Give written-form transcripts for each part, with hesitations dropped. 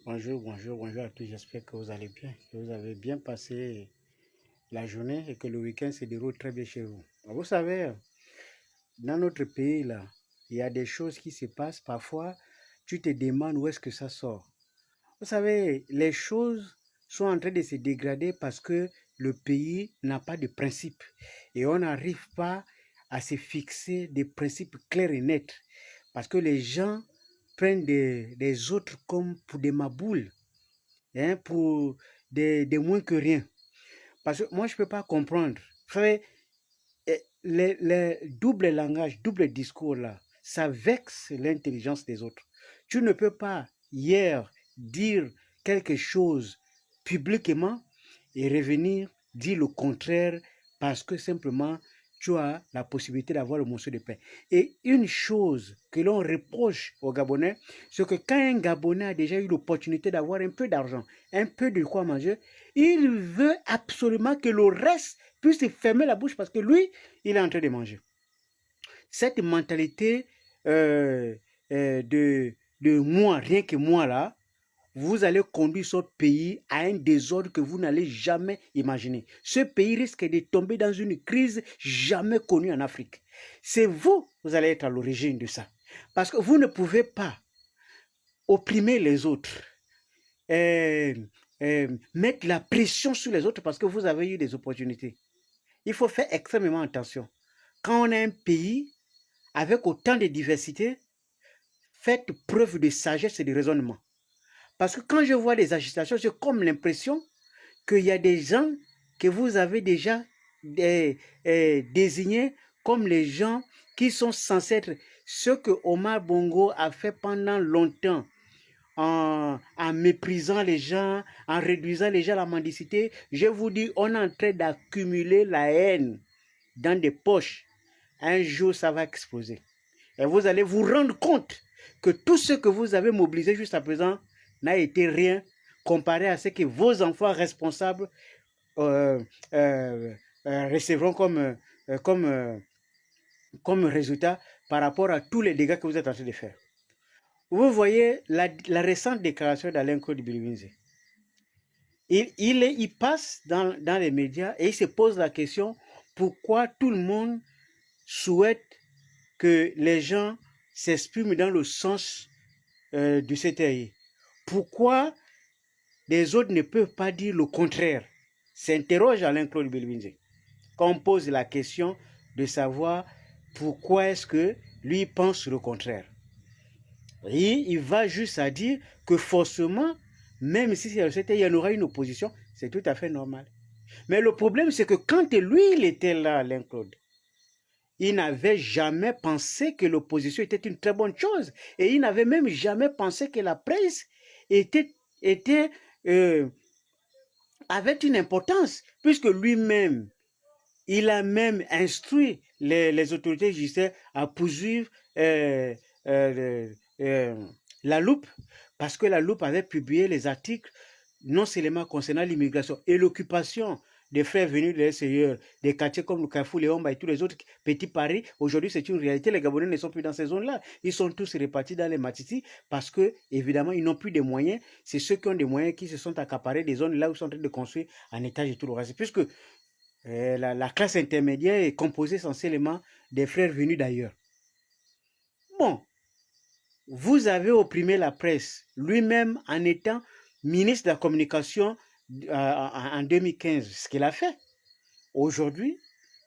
Bonjour à tous. J'espère que vous allez bien, que vous avez bien passé la journée et que le week-end se déroule très bien chez vous. Vous savez, dans notre pays, là, il y a des choses qui se passent. Parfois, tu te demandes où est-ce que ça sort. Vous savez, les choses sont en train de se dégrader parce que le pays n'a pas de principes et on n'arrive pas à se fixer des principes clairs et nets parce que les gens prennent des autres comme pour des maboules, hein, pour des moins que rien. Parce que moi, je ne peux pas comprendre. Vous savez, les doubles langages, double discours là, ça vexe l'intelligence des autres. Tu ne peux pas hier dire quelque chose publiquement et revenir dire le contraire parce que simplement tu as la possibilité d'avoir le morceau de pain. Et une chose que l'on reproche aux Gabonais, c'est que quand un Gabonais a déjà eu l'opportunité d'avoir un peu d'argent, un peu de quoi manger, il veut absolument que le reste puisse fermer la bouche parce que lui, il est en train de manger. Cette mentalité de moi, rien que moi là, vous allez conduire ce pays à un désordre que vous n'allez jamais imaginer. Ce pays risque de tomber dans une crise jamais connue en Afrique. C'est vous, vous allez être à l'origine de ça. Parce que vous ne pouvez pas opprimer les autres, mettre la pression sur les autres parce que vous avez eu des opportunités. Il faut faire extrêmement attention. Quand on a un pays avec autant de diversité, faites preuve de sagesse et de raisonnement. Parce que quand je vois des agitations, j'ai comme l'impression qu'il y a des gens que vous avez déjà désignés comme les gens qui sont censés être ce que Omar Bongo a fait pendant longtemps en méprisant les gens, en réduisant les gens à la mendicité. Je vous dis, on est en train d'accumuler la haine dans des poches. Un jour, ça va exploser. Et vous allez vous rendre compte que tout ce que vous avez mobilisé jusqu'à présent n'a été rien comparé à ce que vos enfants responsables recevront comme résultat par rapport à tous les dégâts que vous êtes en train de faire. Vous voyez la récente déclaration d'Alain Claude Biliminze. Il passe dans les médias et il se pose la question pourquoi tout le monde souhaite que les gens s'expriment dans le sens du CTI. Pourquoi les autres ne peuvent pas dire le contraire? S'interroge Alain Claude Biliminze. Quand on pose la question de savoir pourquoi est-ce que lui pense le contraire. Et il va juste à dire que forcément, même si c'est le CTI, il y en aura une opposition, c'est tout à fait normal. Mais le problème, c'est que quand lui, il était là, Alain Claude, il n'avait jamais pensé que l'opposition était une très bonne chose. Et il n'avait même jamais pensé que la presse avait une importance, puisque lui-même, il a même instruit les autorités judiciaires à poursuivre la Loupe, parce que la Loupe avait publié les articles non seulement concernant l'immigration et l'occupation des frères venus de l'extérieur, des quartiers comme le Carrefour, les Homba et tous les autres petits Paris. Aujourd'hui, c'est une réalité. Les Gabonais ne sont plus dans ces zones-là. Ils sont tous répartis dans les Matiti parce que, évidemment, ils n'ont plus de moyens. C'est ceux qui ont des moyens qui se sont accaparés des zones là où ils sont en train de construire en étage et tout le reste. Puisque la classe intermédiaire est composée essentiellement des frères venus d'ailleurs. Bon, vous avez opprimé la presse, lui-même en étant ministre de la Communication en 2015, ce qu'il a fait. Aujourd'hui,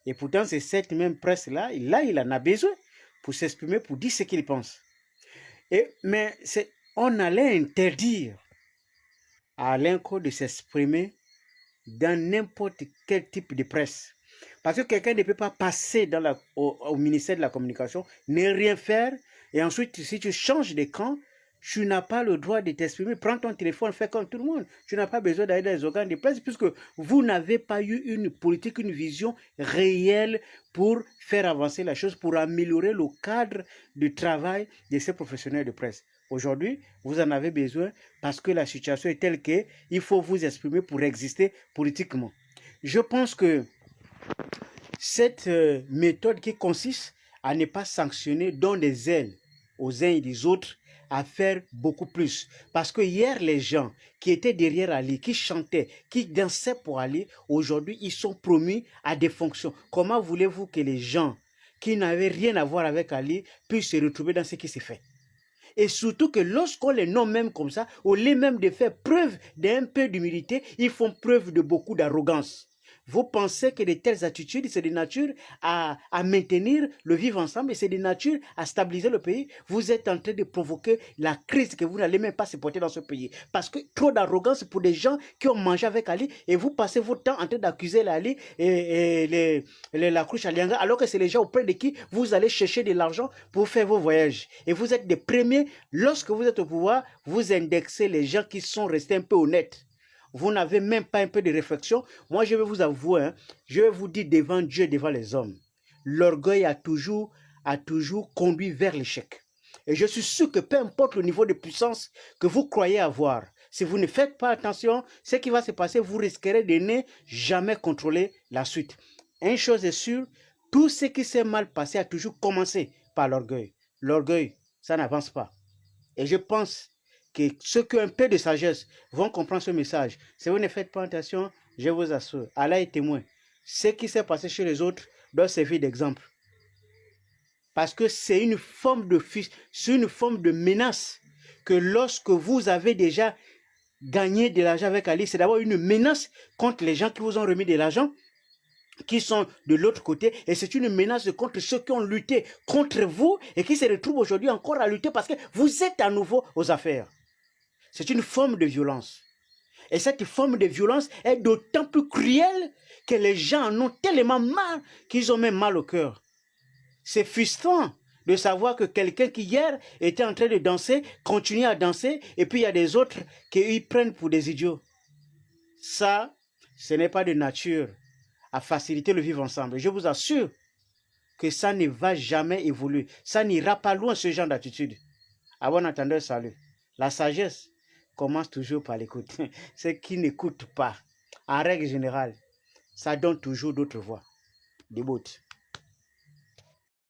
et pourtant c'est cette même presse-là, il en a besoin pour s'exprimer, pour dire ce qu'il pense. Mais on allait interdire à Alain Claude de s'exprimer dans n'importe quel type de presse. Parce que quelqu'un ne peut pas passer au ministère de la Communication, ne rien faire, et ensuite, si tu changes de camp, tu n'as pas le droit de t'exprimer. Prends ton téléphone, fais comme tout le monde. Tu n'as pas besoin d'aller dans les organes de presse puisque vous n'avez pas eu une politique, une vision réelle pour faire avancer la chose, pour améliorer le cadre de travail de ces professionnels de presse. Aujourd'hui, vous en avez besoin parce que la situation est telle qu'il faut vous exprimer pour exister politiquement. Je pense que cette méthode qui consiste à ne pas sanctionner, donner des ailes aux uns et des autres, à faire beaucoup plus. Parce que hier, les gens qui étaient derrière Ali, qui chantaient, qui dansaient pour Ali, aujourd'hui, ils sont promis à des fonctions. Comment voulez-vous que les gens qui n'avaient rien à voir avec Ali puissent se retrouver dans ce qui s'est fait? Et surtout que lorsqu'on les nomme même comme ça, au lieu même de faire preuve d'un peu d'humilité, ils font preuve de beaucoup d'arrogance. Vous pensez que de telles attitudes, c'est de nature à maintenir le vivre ensemble et c'est de nature à stabiliser le pays. Vous êtes en train de provoquer la crise que vous n'allez même pas supporter dans ce pays. Parce que trop d'arrogance pour des gens qui ont mangé avec Ali et vous passez votre temps en train d'accuser Ali et la cruche Alianga alors que c'est les gens auprès de qui vous allez chercher de l'argent pour faire vos voyages. Et vous êtes des premiers, lorsque vous êtes au pouvoir, vous indexez les gens qui sont restés un peu honnêtes. Vous n'avez même pas un peu de réflexion. Moi, je vais vous avouer, hein, je vais vous dire devant Dieu, devant les hommes, l'orgueil a toujours conduit vers l'échec. Et je suis sûr que peu importe le niveau de puissance que vous croyez avoir, si vous ne faites pas attention, ce qui va se passer, vous risquerez de ne jamais contrôler la suite. Une chose est sûre, tout ce qui s'est mal passé a toujours commencé par l'orgueil. L'orgueil, ça n'avance pas. Et je pense que ceux qui ont un peu de sagesse vont comprendre ce message. Si vous ne faites pas attention, je vous assure, Allah est témoin. Ce qui s'est passé chez les autres doit servir d'exemple. Parce que c'est une forme de menace que lorsque vous avez déjà gagné de l'argent avec Ali, c'est d'abord une menace contre les gens qui vous ont remis de l'argent, qui sont de l'autre côté, et c'est une menace contre ceux qui ont lutté contre vous et qui se retrouvent aujourd'hui encore à lutter parce que vous êtes à nouveau aux affaires. C'est une forme de violence. Et cette forme de violence est d'autant plus cruelle que les gens en ont tellement mal qu'ils ont même mal au cœur. C'est frustrant de savoir que quelqu'un qui hier était en train de danser, continue à danser, et puis il y a des autres qui y prennent pour des idiots. Ça, ce n'est pas de nature à faciliter le vivre ensemble. Je vous assure que ça ne va jamais évoluer. Ça n'ira pas loin, ce genre d'attitude. À bon entendeur, salut. La sagesse commence toujours par l'écoute. Ceux qui n'écoutent pas, en règle générale, ça donne toujours d'autres voix. Des bottes.